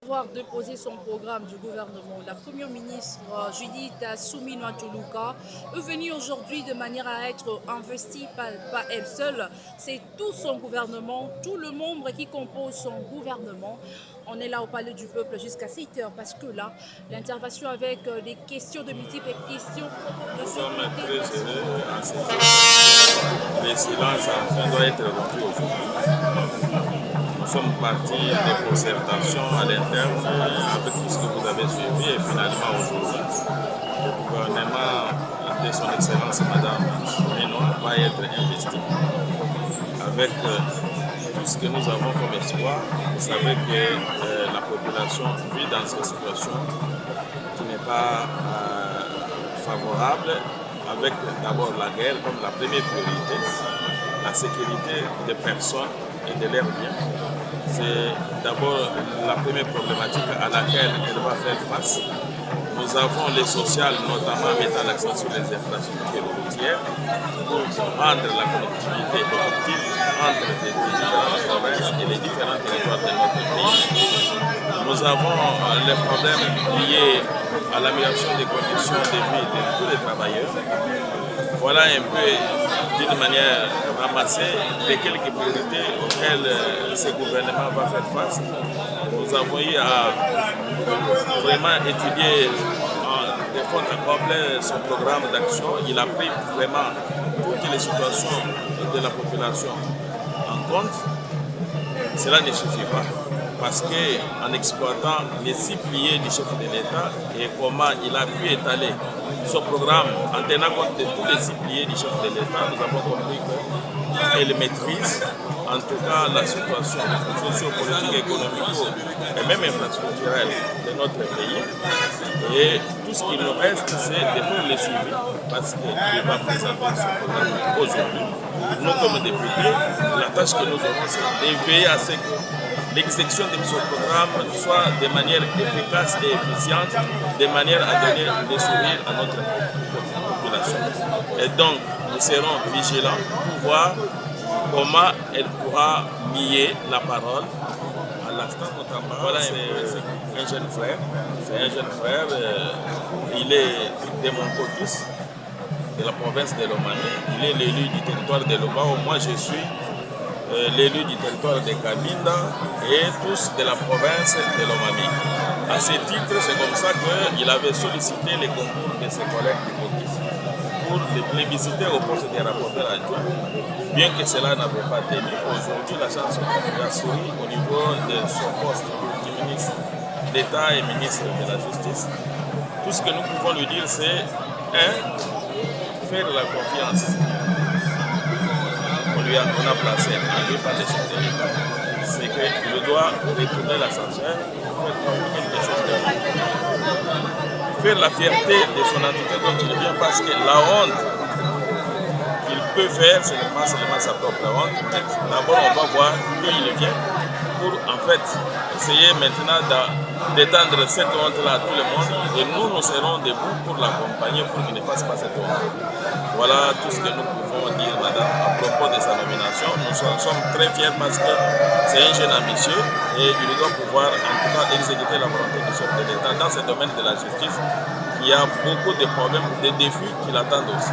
avoir déposé son programme du gouvernement, la première ministre Judith Suminwa-Tuluka est venue aujourd'hui de manière à être investie pas elle seule. C'est tout son gouvernement, tout le membre qui compose son gouvernement. On est là au Palais du Peuple jusqu'à 7 heures parce que là, l'intervention avec des questions, de multiples questions de Nous sommes sécurité. très heureux en ce jour. Le silence enfin doit être rompu aujourd'hui. Nous sommes partis des concertations à l'interne avec tout ce que vous avez suivi et finalement aujourd'hui, le gouvernement de son Excellence Madame Suminwa va être investi avec tout ce que nous avons comme espoir. Vous savez que la population vit dans cette situation qui n'est pas favorable, avec d'abord la guerre comme la première priorité, la sécurité des personnes et de leurs biens. C'est d'abord la première problématique à laquelle elle va faire face. Nous avons les sociales, notamment mettant l'accent sur les infrastructures routières pour rendre la connectivité effective entre les différentes provinces et les différents territoires de notre pays. Nous avons les problèmes liés à l'amélioration des conditions de vie de tous les travailleurs. Voilà un peu, d'une manière ramassée, les quelques priorités auxquelles ce gouvernement va faire face. Nous avons eu à vraiment étudier de fond en comble son programme d'action. Il a pris vraiment toutes les situations de la population en compte. Cela ne suffit pas. Parce qu'en exploitant les 6 piliers du chef de l'État et comment il a pu étaler son programme en tenant compte de tous les 6 piliers du chef de l'État, nous avons compris qu'elle maîtrise en tout cas la situation socio-politique, économique et même infrastructurelle de notre pays. Et tout ce qui nous reste, c'est de faire le suivi parce qu'il va présenter son programme aujourd'hui. Nous, comme députés, la tâche que nous aurons, c'est de veiller à ce que l'exécution de ce programme soit de manière efficace et efficiente, de manière à donner des sourires à notre population. Et donc, nous serons vigilants pour voir comment elle pourra lier la parole. À l'instant, notamment, voilà, c'est un jeune frère. C'est un jeune frère. Il est de mon caucus, de la province de Lomami. Il est l'élu du territoire de Lobao. Moi, je suis l'élu du territoire de Cabinda et tous de la province de Lomami. À ce titre, c'est comme ça qu'il avait sollicité les concours de ses collègues du caucus pour les plébisciter au poste des rapporteurs adjoints. Bien que cela n'avait pas tenu, aujourd'hui la chance lui a souri au niveau de son poste du ministre d'État et ministre de la Justice. Tout ce que nous pouvons lui dire, c'est faire la confiance. On a placé en lui par les chefs de l'État, c'est qu'il doit retourner l'ascenseur pour faire quelque chose de bon. Faire la fierté de son entité dont il vient parce que la honte qu'il peut faire, c'est seulement sa propre honte. D'abord, on va voir d'où il vient pour en fait essayer maintenant d'étendre cette honte-là à tout le monde et nous serons debout pour l'accompagner pour qu'il ne fasse pas cette honte. Voilà tout ce que nous pouvons dire, madame, à propos de sa nomination. Nous sommes très fiers parce que c'est un jeune ambitieux et il doit pouvoir en tout cas exécuter la volonté du chef de l'État dans ce domaine de la justice. Il y a beaucoup de problèmes, de défis qui l'attendent aussi.